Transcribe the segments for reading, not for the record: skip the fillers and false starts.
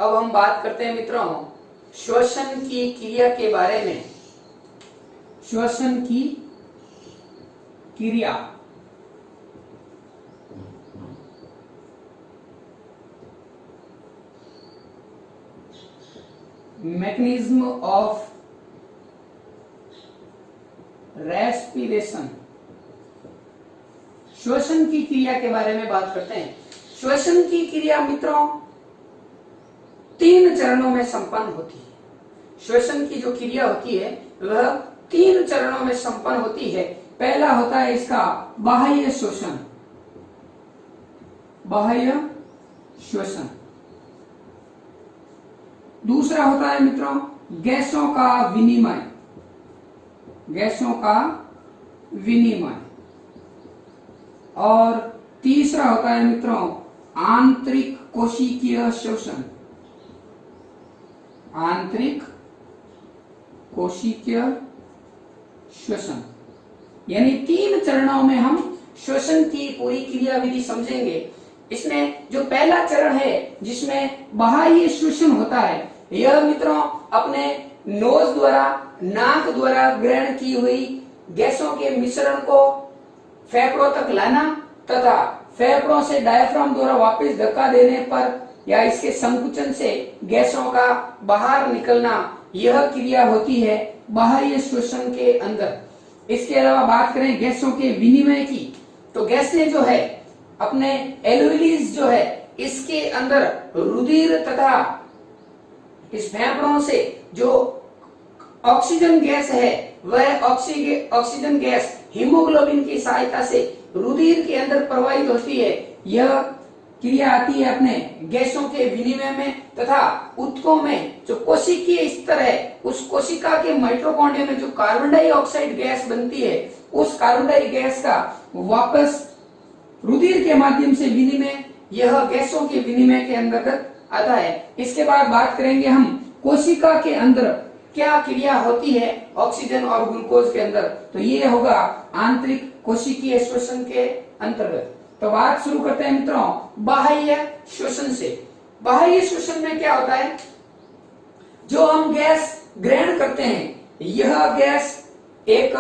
अब हम बात करते हैं मित्रों श्वसन की क्रिया के बारे में। श्वसन की क्रिया, मैकेनिज्म ऑफ रेस्पिरेशन। श्वसन की क्रिया के बारे में बात करते हैं। श्वसन की क्रिया मित्रों 3 चरणों में संपन्न होती है। श्वसन की जो क्रिया होती है वह 3 चरणों में संपन्न होती है। पहला होता है इसका बाह्य श्वसन, बाह्य श्वसन। दूसरा होता है मित्रों गैसों का विनिमय, गैसों का विनिमय। और तीसरा होता है मित्रों आंतरिक कोशिकीय श्वसन, आंतरिक कोशिकीय श्वसन। यानी 3 चरणों में हम श्वसन की पूरी क्रिया विधि समझेंगे। इसमें जो पहला चरण है जिसमें बाह्य श्वसन होता है, यह मित्रों अपने नोज द्वारा, नाक द्वारा ग्रहण की हुई गैसों के मिश्रण को फेफड़ों तक लाना तथा फेफड़ों से डायफ्राम द्वारा वापस धक्का देने पर या इसके संकुचन से गैसों का बाहर निकलना, यह क्रिया होती है बाह्य श्वसन के अंदर। इसके अलावा बात करें गैसों के विनिमय की, तो गैसें जो है अपने एल्वियलीज जो है इसके अंदर रुधिर तथा इस फेफड़ों से जो ऑक्सीजन गैस है वह ऑक्सीजन गैस हीमोग्लोबिन की सहायता से रुधिर के अंदर प्रवाहित होती है। यह क्रिया आती है अपने गैसों के विनिमय में तथा ऊतकों में जो कोशिकीय स्तर है उस कोशिका के माइटोकॉन्ड्रिया में जो कार्बन डाइऑक्साइड गैस बनती है उस कार्बन डाई गैस का वापस रुधिर के माध्यम से विनिमय, यह गैसों के विनिमय के अंतर्गत आता है। इसके बाद बात करेंगे हम कोशिका के अंदर क्या क्रिया होती है ऑक्सीजन और ग्लूकोज के अंदर, तो ये होगा आंतरिक कोशिकीय श्वसन के अंतर्गत। तो बात शुरू करते हैं मित्रों बाह्य श्वसन से। बाह्य श्वसन में क्या होता है, जो हम गैस ग्रहण करते हैं यह गैस एक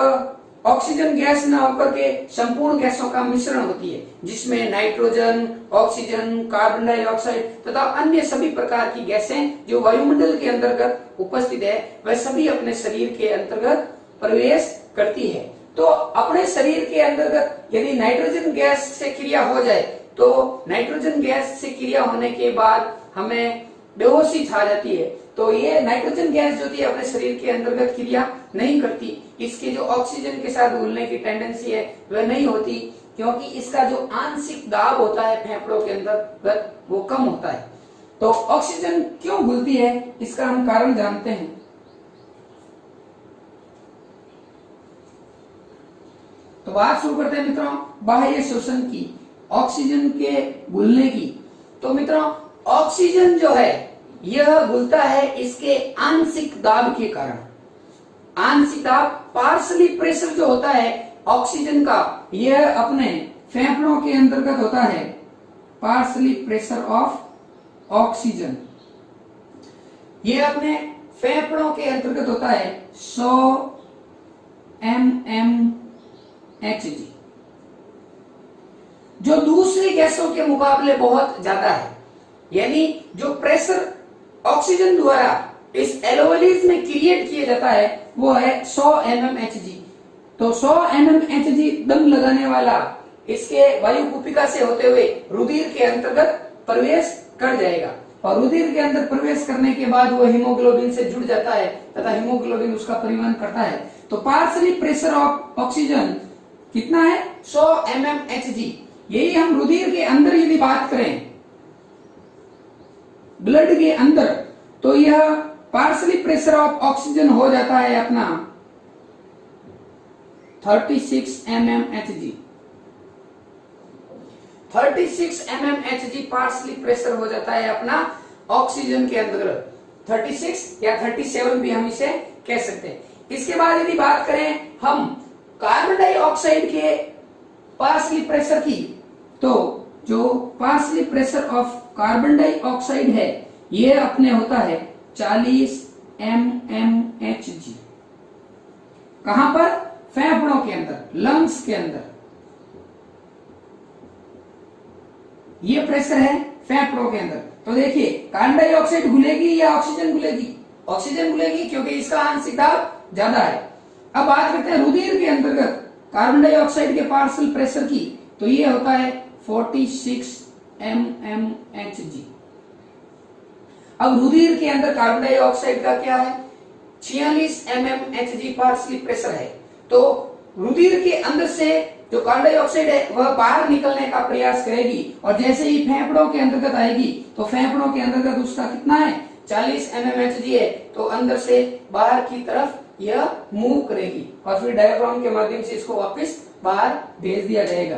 ऑक्सीजन गैस न होकर के संपूर्ण गैसों का मिश्रण होती है, जिसमें नाइट्रोजन, ऑक्सीजन, कार्बन डाइऑक्साइड तथा अन्य सभी प्रकार की गैसें जो वायुमंडल के अंतर्गत उपस्थित है वह सभी अपने शरीर के अंतर्गत प्रवेश करती है। तो अपने शरीर के अंतर्गत यदि नाइट्रोजन गैस से क्रिया हो जाए तो नाइट्रोजन गैस से क्रिया होने के बाद हमें बेहोशी छा जाती है। तो ये नाइट्रोजन गैस जो थी अपने शरीर के अंतर्गत क्रिया नहीं करती, इसकी जो ऑक्सीजन के साथ घुलने की टेंडेंसी है वह नहीं होती, क्योंकि इसका जो आंशिक दाब होता है फेफड़ों के अंतर्गत वो कम होता है। तो ऑक्सीजन क्यों घुलती है इसका हम कारण जानते हैं। तो बात शुरू करते हैं मित्रों बाह्य श्वसन की, ऑक्सीजन के घुलने की। तो मित्रों ऑक्सीजन जो है यह घुलता है इसके आंशिक दाब के कारण। आंशिक दाब पार्शली प्रेशर जो होता है ऑक्सीजन का यह अपने फेफड़ों के अंतर्गत होता है। पार्शली प्रेशर ऑफ ऑक्सीजन यह अपने फेफड़ों के अंतर्गत होता है 100 mmHg, जो दूसरी गैसों के मुकाबले बहुत ज्यादा है। यानी जो प्रेशर ऑक्सीजन द्वारा इस एल्वियलीज में क्रिएट किया जाता है वो है 100 mmHg। तो 100 mmHg दम लगाने वाला इसके वायु कुपिका से होते हुए रुधिर के अंतर्गत प्रवेश कर जाएगा और रुधिर के अंदर प्रवेश करने के बाद वो हीमोग्लोबिन से जुड़ जाता है तथा हीमोग्लोबिन उसका परिवहन करता है। तो पार्शली प्रेशर ऑफ ऑक्सीजन कितना है 100 mmHg। यही हम रुधिर के अंदर यदि बात करें ब्लड के अंदर, तो यह पार्शली प्रेशर ऑफ ऑक्सीजन हो जाता है अपना 36 mmHg। 36 mmHg पार्शली प्रेशर हो जाता है अपना ऑक्सीजन के अंतर्गत। 36 या 37 भी हम इसे कह सकते हैं। इसके बाद यदि बात करें हम कार्बन डाइऑक्साइड के पार्शली प्रेशर की, तो जो partially pressure of carbon dioxide है ये अपने होता है 40 mmHg। कहां पर? फेफड़ों के अंदर, लंग्स के अंदर। ये प्रेशर है फेफड़ों के अंदर। तो देखिए कार्बन डाइऑक्साइड घुलेगी या ऑक्सीजन घुलेगी? ऑक्सीजन घुलेगी, क्योंकि इसका आंशिक दाब ज्यादा है। अब बात करते हैं रुधिर के अंतर्गत कार्बन डाइऑक्साइड के पार्शियल प्रेशर की। तो ये होता है 46 mmHg। अब रुधिर के अंदर कार्बन डाइऑक्साइड का क्या है? 46 mmHg पार्शियल प्रेशर है। तो रुधिर के अंदर से जो कार्बन डाइऑक्साइड है वह बाहर निकलने का प्रयास करेगी, और जैसे ही फेफड़ों के अंतर्गत आएगी तो फेफड़ों के अंतर्गत उसका कितना है? 40 mmHg है। तो अंदर से बाहर की तरफ यह मूव करेगी और फिर डायफ्राम के माध्यम से इसको वापस बाहर भेज दिया जाएगा।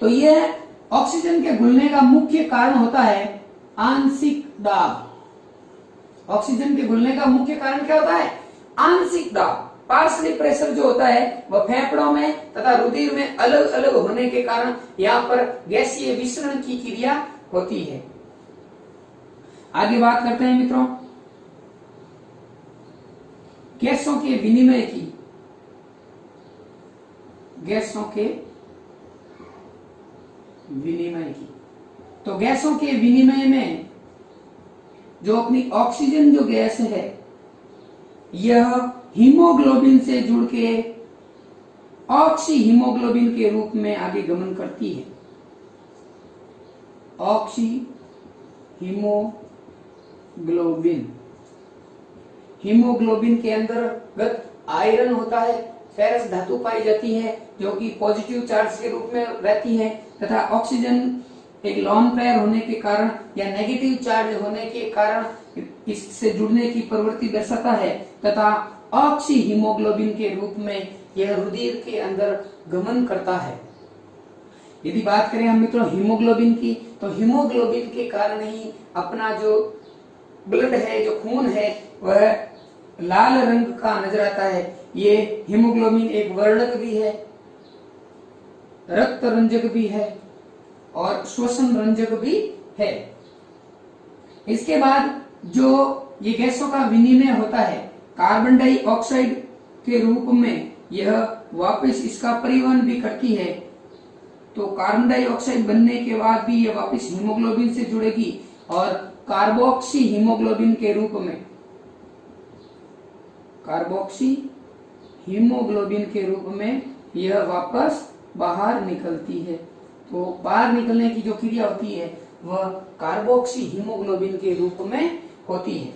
तो यह ऑक्सीजन के घुलने का मुख्य कारण होता है आंशिक दाब। ऑक्सीजन के घुलने का मुख्य कारण क्या होता है? आंशिक दाब। पार्शियल प्रेशर जो होता है वह फेफड़ों में तथा रुधिर में अलग अलग होने के कारण यहाँ पर गैसीय विसरण की क्रिया होती है। आगे बात करते हैं मित्रों गैसों के विनिमय की। गैसों के विनिमय की। तो गैसों के विनिमय में जो अपनी ऑक्सीजन जो गैस है यह हीमोग्लोबिन से जुड़ के ऑक्सी हीमोग्लोबिन के रूप में आगे गमन करती है। Oxy haemoglobin. हीमोग्लोबिन के अंतर्गत आयरन होता है, फेरस धातु पाई जाती है जो कि पॉजिटिव चार्ज के रूप में रहती है, तथा ऑक्सीजन एक लॉन पेयर होने के कारण या नेगेटिव चार्ज होने के कारण इससे जुड़ने की प्रवृत्ति दर्शाता है, तथा ऑक्सी हीमोग्लोबिन के रूप में यह रुधिर के अंदर गमन करता है। यदि बात करें हम मित्रों हीमोग्लोबिन की, तो हीमोग्लोबिन के कारण ही अपना जो ब्लड है, जो खून है, वह लाल रंग का नजर आता है। ये हीमोग्लोबिन एक वर्णक भी है, रक्त रंजक भी है और श्वसन रंजक भी है। इसके बाद जो ये गैसों का विनिमय होता है कार्बन डाइऑक्साइड के रूप में, यह वापस इसका परिवहन भी करती है। तो कार्बन डाइऑक्साइड बनने के बाद भी यह वापस हीमोग्लोबिन से जुड़ेगी और कार्बोक्सी हीमोग्लोबिन के रूप में, कार्बोक्सी हीमोग्लोबिन के रूप में यह वापस बाहर निकलती है। तो बाहर निकलने की जो क्रिया होती है वह कार्बोक्सी हीमोग्लोबिन के रूप में होती है।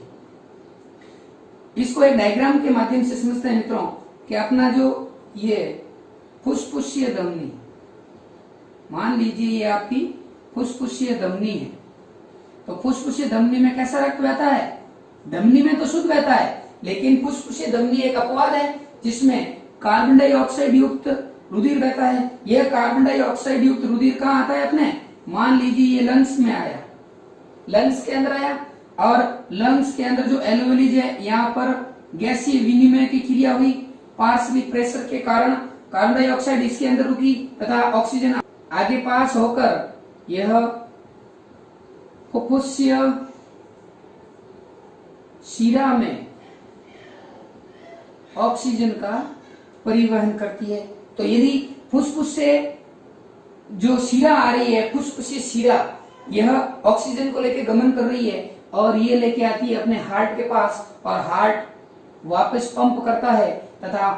इसको एक डायग्राम के माध्यम से समझते हैं मित्रों कि अपना जो ये फुसफुसीय धमनी, मान लीजिए ये आपकी फुसफुसीय धमनी है। तो फुसफुसीय धमनी में कैसा रक्त बहता है? धमनी में तो शुद्ध बहता है, लेकिन फुसफुसीय धमनी एक अपवाद है जिसमें कार्बन डाइऑक्साइड युक्त रुधिर बहता है। यह कार्बन डाइऑक्साइड युक्त रुधिर कहाँ आता है अपने? मान लीजिए ये लंग्स में आया, लंग्स के अंदर आया, और लंग्स के अंदर जो एल्वेओली है यहाँ पर गैसीय विनिमय की क्रिया हुई। पार्शियल प्रेशर के कारण कार्बन डाइऑक्साइड इसके अंदर रुकी तथा ऑक्सीजन आगे पास होकर यह फुफ्फुसीय शिरा में ऑक्सीजन का परिवहन करती है। तो यदि फुसफुस से जो शिरा आ रही है, फुसफुसीय शिरा, यह ऑक्सीजन को लेकर गमन कर रही है और ये लेके आती है अपने हार्ट के पास, और हार्ट वापस पंप करता है तथा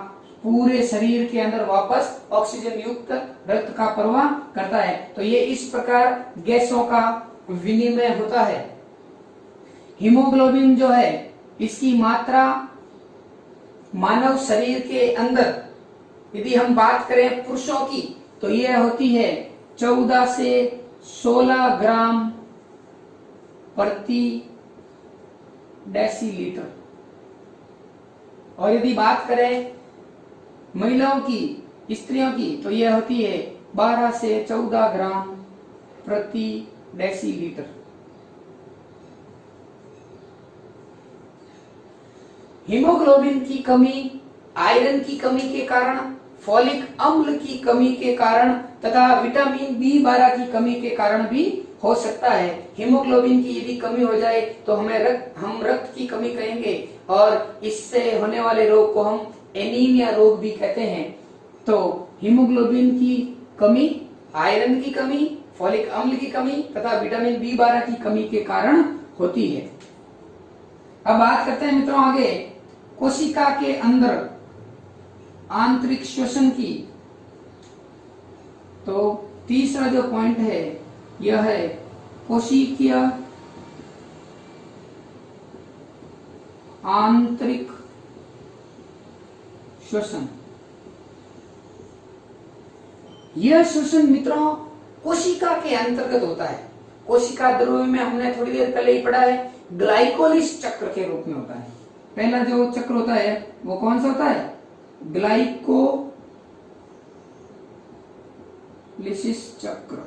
पूरे शरीर के अंदर वापस ऑक्सीजन युक्त रक्त का प्रवाह करता है। तो ये इस प्रकार गैसों का विनिमय होता है। हीमोग्लोबिन जो है इसकी मात्रा मानव शरीर के अंदर यदि हम बात करें पुरुषों की, तो यह होती है 14 से 16 ग्राम प्रति डेसीलीटर, और यदि बात करें महिलाओं की, स्त्रियों की, तो यह होती है 12 से 14 ग्राम प्रति डेसीलीटर। हीमोग्लोबिन की कमी, आयरन की कमी के कारण, फोलिक अम्ल की कमी के कारण तथा विटामिन B12 की कमी के कारण भी हो सकता है। हीमोग्लोबिन की यदि कमी हो जाए तो हम रक्त की कमी कहेंगे, और इससे होने वाले रोग को हम एनीमिया रोग भी कहते हैं। तो हीमोग्लोबिन की कमी, आयरन की कमी, फोलिक अम्ल की कमी तथा विटामिन B12 की कमी के कारण होती है। अब बात करते हैं मित्रों आगे कोशिका के अंदर आंतरिक श्वसन की। तो तीसरा जो पॉइंट है यह है कोशिकीय आंतरिक श्वसन। यह श्वसन मित्रों कोशिका के अंतर्गत होता है। कोशिका द्रव्य में हमने थोड़ी देर पहले ही पढ़ा है, ग्लाइकोलिस चक्र के रूप में होता है। पहला जो चक्र होता है वो कौन सा होता है? ग्लाइकोलिसिस चक्र।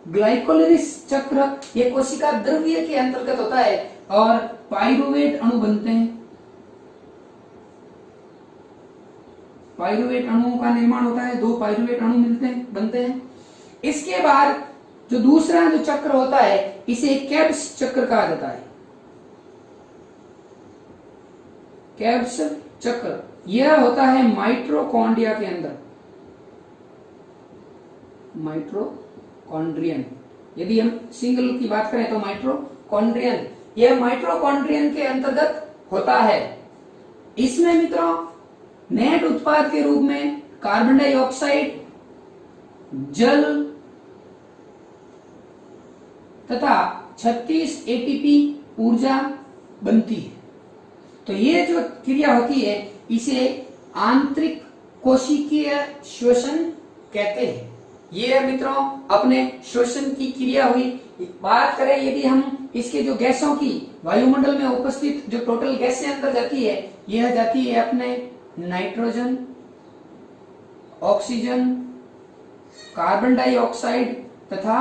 ग्लाइकोलिसिस चक्र ये कोशिका द्रव्य के अंतर्गत होता है और पाइरुवेट अणु बनते हैं। पाइरुवेट अणुओं का निर्माण होता है, 2 पाइरुवेट अणु बनते हैं। इसके बाद जो दूसरा जो चक्र होता है इसे केब्स चक्र कहा जाता है। केब्स चक्र यह होता है माइटोकॉन्ड्रिया के अंदर, माइटोकॉन्ड्रियन। यदि हम सिंगल की बात करें तो माइटोकॉन्ड्रियन, यह माइटोकॉन्ड्रियन के अंतर्गत होता है। इसमें मित्रों नेट उत्पाद के रूप में कार्बन डाइऑक्साइड, जल तथा 36 एटीपी ऊर्जा बनती है। तो ये जो क्रिया होती है इसे आंतरिक कोशिकीय श्वसन कहते हैं। ये मित्रों अपने श्वसन की क्रिया हुई। बात करें यदि हम इसके जो गैसों की वायुमंडल में उपस्थित जो टोटल गैसें अंदर जाती है, यह जाती है अपने नाइट्रोजन, ऑक्सीजन, कार्बन डाइऑक्साइड तथा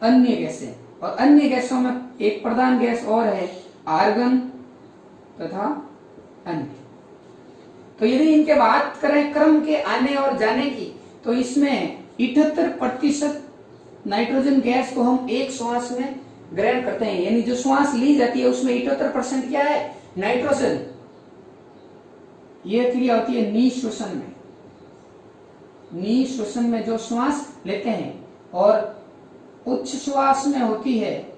अन्य गैसें। और अन्य गैसों में एक प्रधान गैस और है आर्गन तथा अन्य। तो यदि इनके बात करें क्रम के आने और जाने की, तो इसमें 78% नाइट्रोजन गैस को हम एक श्वास में ग्रहण करते हैं। यानी जो श्वास ली जाती है उसमें 78% क्या है? नाइट्रोजन। यह क्रिया होती है निःश्वसन में। निःश्वसन में जो श्वास लेते हैं, और उच्च श्वास में होती है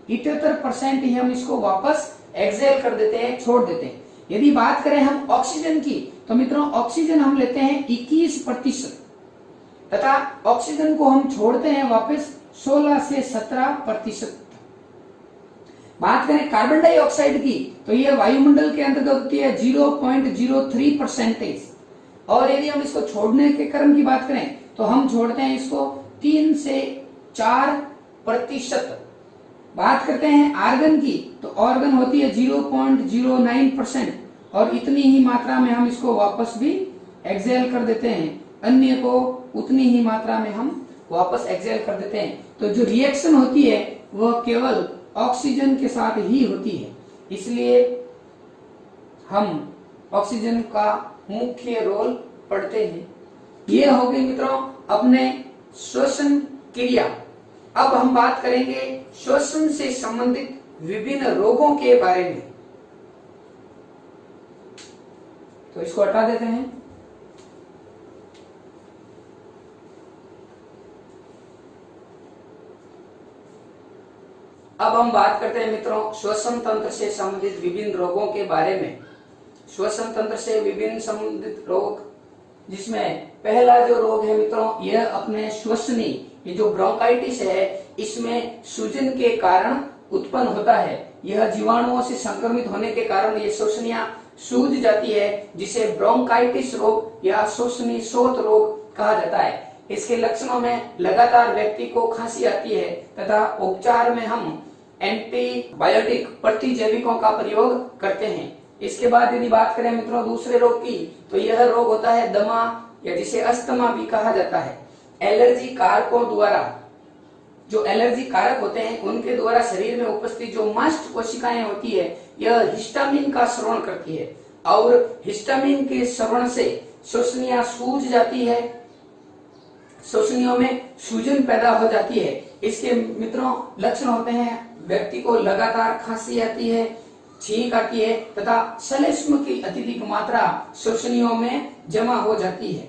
78% ही हम इसको वापस एक्सहेल कर देते हैं, छोड़ देते हैं। यदि बात करें हम ऑक्सीजन की, तो मित्रों ऑक्सीजन हम लेते हैं 21% तथा ऑक्सीजन को हम छोड़ते हैं वापस 16 से 17%। बात करें कार्बन डाइऑक्साइड की, तो यह वायुमंडल के अंतर्गत होती है 0.03%। और यदि हम इसको छोड़ने के क्रम की बात करें तो हम छोड़ते हैं इसको 3 से 4%। बात करते हैं आर्गन की, तो आर्गन होती है 0.09%, और इतनी ही मात्रा में हम इसको वापस भी एक्सहेल कर देते हैं। अन्य को उतनी ही मात्रा में हम वापस एक्सहेल कर देते हैं। तो जो रिएक्शन होती है वह केवल ऑक्सीजन के साथ ही होती है, इसलिए हम ऑक्सीजन का मुख्य रोल पढ़ते हैं। ये हो गई मित्रों अपने श्वसन क्रिया। अब हम बात करेंगे श्वसन से संबंधित विभिन्न रोगों के बारे में। तो इसको हटा देते हैं। अब हम बात करते हैं मित्रों श्वसन तंत्र से संबंधित विभिन्न रोगों के बारे में। श्वसन तंत्र से विभिन्न संबंधित रोग, जिसमें पहला जो रोग है मित्रों यह अपने श्वसनी, ये जो ब्रोंकाइटिस है इसमें सूजन के कारण उत्पन्न होता है। यह जीवाणुओं से संक्रमित होने के कारण ये श्वसनियां सूज जाती है, जिसे ब्रोंकाइटिस रोग या श्वसनी शोथ रोग कहा जाता है। इसके लक्षणों में लगातार व्यक्ति को खांसी आती है तथा उपचार में हम एंटीबायोटिक प्रतिजैविकों का प्रयोग करते हैं। इसके बाद यदि बात करें मित्रों दूसरे रोग की, तो यह रोग होता है दमा, या जिसे अस्थमा भी कहा जाता है। एलर्जी कारकों द्वारा, जो एलर्जी कारक होते हैं उनके द्वारा शरीर में उपस्थित जो मास्ट कोशिकाएं होती है यह हिस्टामिन का स्राव करती है, और हिस्टामिन के स्राव से श्वसनियां सूज जाती है। श्वसनियों में सूजन पैदा हो जाती है। इसके मित्रों लक्षण होते हैं, व्यक्ति को लगातार खांसी आती है, छींक आती है तथा श्लेष्म की अत्यधिक मात्रा श्वसनियों में जमा हो जाती है।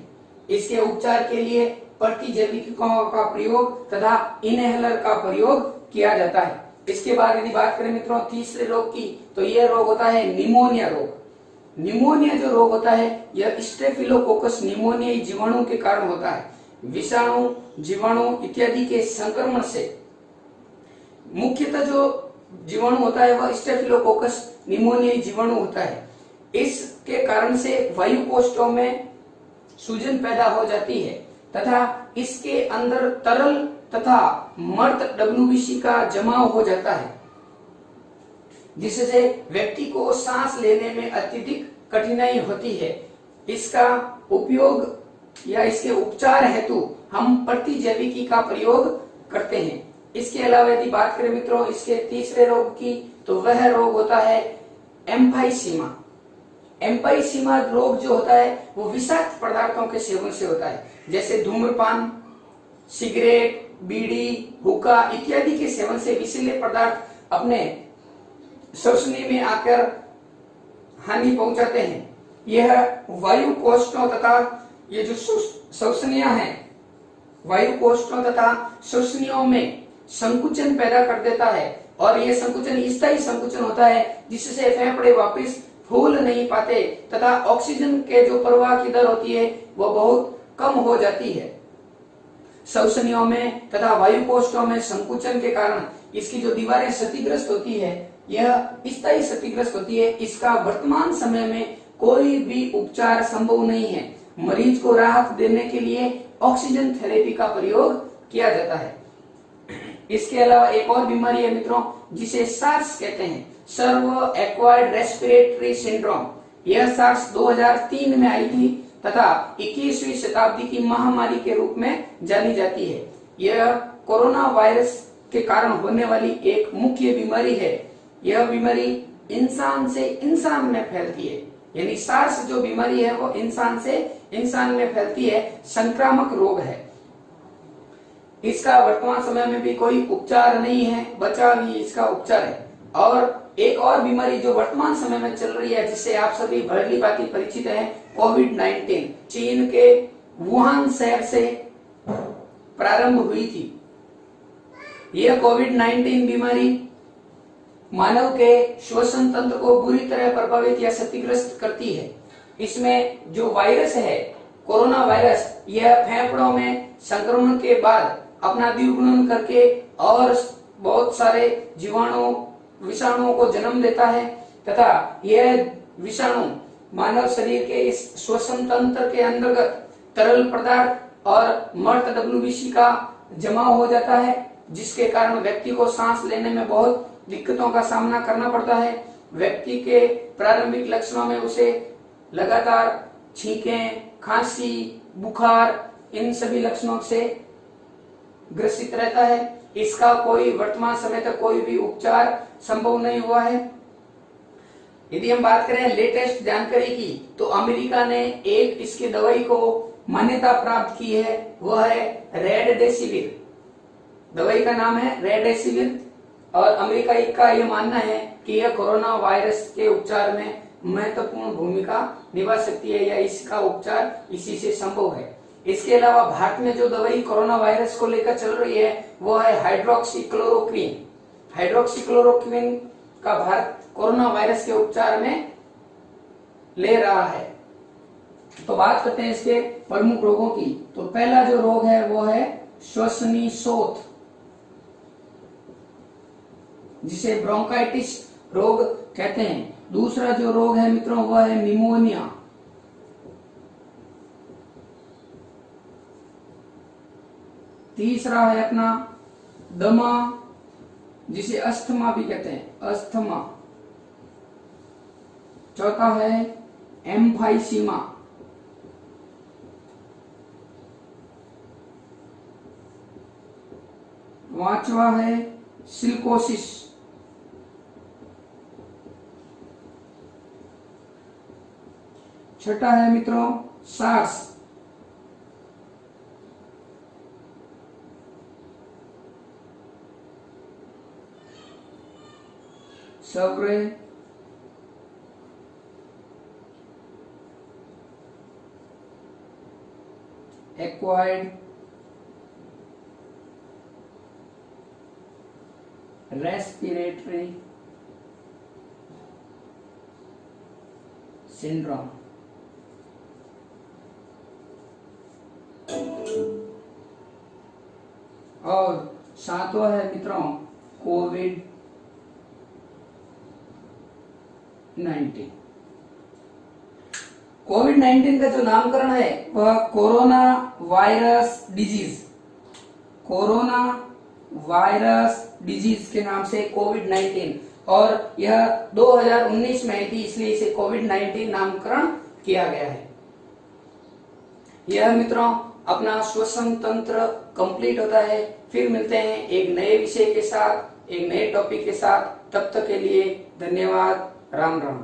इसके उपचार के लिए प्रतिजैविकों का प्रयोग तथा इनहेलर का प्रयोग किया जाता है। इसके बाद यदि बात करें मित्रों तीसरे रोग की, तो यह रोग होता है निमोनिया रोग। निमोनिया जो रोग होता है यह स्टेफिलोकोकस निमोनियाई जीवाणु के कारण होता है। विषाणु, जीवाणु इत्यादि के संक्रमण से मुख्यतः जो जीवाणु होता है वह स्टेफिलोकोकस निमोनियाई जीवाणु होता है। इसके कारण से वायु कोष्ठों में सूजन पैदा हो जाती है तथा इसके अंदर तरल तथा मर्द WBC का जमाव हो जाता है, जिससे व्यक्ति को सांस लेने में अत्यधिक कठिनाई होती है। इसका उपयोग या इसके उपचार हेतु हम प्रतिजैविकी का प्रयोग करते हैं। इसके अलावा यदि बात करें मित्रों इसके तीसरे रोग की, तो वह रोग होता है एम्फाइसीमा। एम्फाइसीमा रोग जो होता है वो विषाक्त पदार्थों के सेवन से होता है, जैसे धूम्रपान, सिगरेट, बीड़ी, हुक्का इत्यादि के सेवन से विषैले पदार्थ अपने श्वसनी में आकर हानि पहुंचाते हैं। यह वायु कोष्ठों तथा ये जो श्वसनियां हैं, वायु कोष्ठों तथा श्वसनियों में संकुचन पैदा कर देता है और यह संकुचन स्थायी संकुचन होता है, जिससे फेफड़े वापस फूल नहीं पाते तथा ऑक्सीजन के जो प्रवाह की दर होती है वो बहुत कम हो जाती है। श्वसनियों में तथा वायु कोष्ठों में संकुचन के कारण इसकी जो दीवारें क्षतिग्रस्त होती है यह स्थायी क्षतिग्रस्त होती है। इसका वर्तमान समय में कोई भी उपचार संभव नहीं है। मरीज को राहत देने के लिए ऑक्सीजन थेरेपी का प्रयोग किया जाता है। इसके अलावा एक और बीमारी है मित्रों जिसे सार्स कहते हैं, सर्व एक्वायर्ड रेस्पिरेटरी सिंड्रोम। यह सार्स 2003 में आई थी तथा 21वीं शताब्दी की महामारी के रूप में जानी जाती है। यह कोरोना वायरस के कारण होने वाली एक मुख्य बीमारी है। यह बीमारी इंसान से इंसान में फैलती है, यानी सार्स जो बीमारी है वो इंसान से इंसान में फैलती है, संक्रामक रोग है। इसका वर्तमान समय में भी कोई उपचार नहीं है, बचाव ही इसका उपचार है। और एक और बीमारी जो वर्तमान समय में चल रही है जिससे आप सभी भली भांति परिचित हैं, कोविड-19 चीन के वुहान शहर से प्रारंभ हुई थी। यह कोविड-19 बीमारी मानव के श्वसन तंत्र को बुरी तरह प्रभावित या क्षतिग्रस्त करती है। इसमें जो वायरस है कोरोना वायरस, यह फेफड़ों में संक्रमण के बाद अपना द्विगुणन करके और बहुत सारे जीवाणु विषाणुओं को जन्म देता है तथा यह विषाणु मानव शरीर के इस श्वसन तंत्र के अंतर्गत तरल पदार्थ और मर्द WBC का जमाव हो जाता है, जिसके कारण व्यक्ति को सांस लेने में बहुत दिक्कतों का सामना करना पड़ता है। व्यक्ति के प्रारंभिक लक्षणों में उसे लगातार छींकें, खांसी, बुखार इन सभी लक्षणों से ग्रसित रहता है। इसका कोई वर्तमान समय तक कोई भी उपचार संभव नहीं हुआ है। यदि हम बात करें लेटेस्ट जानकारी की, तो अमेरिका ने एक इसकी दवाई को मान्यता प्राप्त की है, वह है रेमडेसिविर। दवाई का नाम है रेमडेसिविर और अमेरिका का यह मानना है कि यह कोरोना वायरस के उपचार में महत्वपूर्ण भूमिका निभा सकती है या इसका उपचार इसी से संभव है। इसके अलावा भारत में जो दवाई कोरोना वायरस को लेकर चल रही है वो है हाइड्रोक्सीक्लोरोक्विन। हाइड्रोक्सीक्लोरोक्विन का भारत कोरोना वायरस के उपचार में ले रहा है। तो बात करते हैं इसके प्रमुख रोगों की। तो पहला जो रोग है वो है श्वसनी शोथ, जिसे ब्रोंकाइटिस रोग कहते हैं। दूसरा जो रोग है मित्रों वह है निमोनिया। तीसरा है अपना दमा, जिसे अस्थमा भी कहते हैं, अस्थमा। चौथा है एम्फाइसीमा। पांचवा है सिलिकोसिस। छठा है मित्रों सार्स। सग्रे एक्वायर्ड रेस्पिरेटरी सिंड्रोम। और सातवां है मित्रों कोविड 19। कोविड 19 का जो नामकरण है वह corona virus disease, corona virus disease के नाम से कोविड 19, और यह 2019 में आई थी, इसलिए इसे कोविड 19 नामकरण किया गया है। यह मित्रों अपना श्वसन तंत्र कंप्लीट होता है। फिर मिलते हैं एक नए विषय के साथ, एक नए टॉपिक के साथ। तब तक के लिए धन्यवाद। राम राम।